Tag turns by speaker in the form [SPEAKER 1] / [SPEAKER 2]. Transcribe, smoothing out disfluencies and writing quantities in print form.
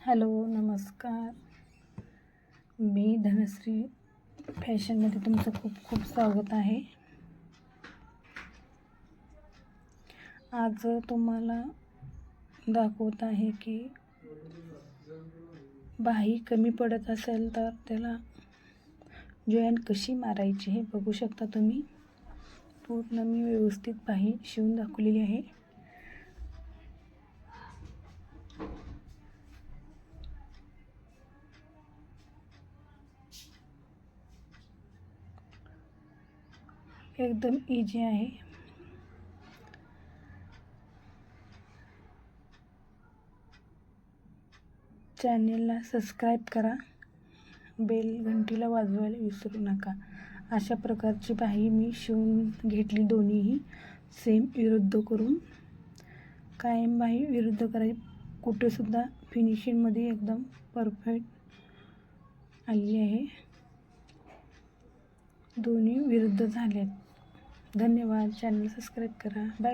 [SPEAKER 1] Hello, नमस्कार. मी धनश्री फॅशनमध्ये तुमचं खूप खूप स्वागत आहे. आज तुम्हाला दाखवत आहे की बाही कमी पडत असेल तर त्याला जॉईंट कशी मारायची हे बघू शकता तुम्ही. पूर्ण मी व्यवस्थित बाही शिवून दाखवलेली आहे. एकदम इजी आहे. चॅनेलला सबस्क्राईब करा, बेल घंटीला वाजवायला विसरू नका. अशा प्रकारची बाही मी शिवून घेतली, दोन्हीही सेम विरुद्ध करून. कायम बाही विरुद्ध करायची, कुठेसुद्धा फिनिशिंगमध्ये एकदम परफेक्ट आली आहे. दोन्ही विरुद्ध झालेत. धन्यवाद. चॅनल सबस्क्राईब करा. बाय.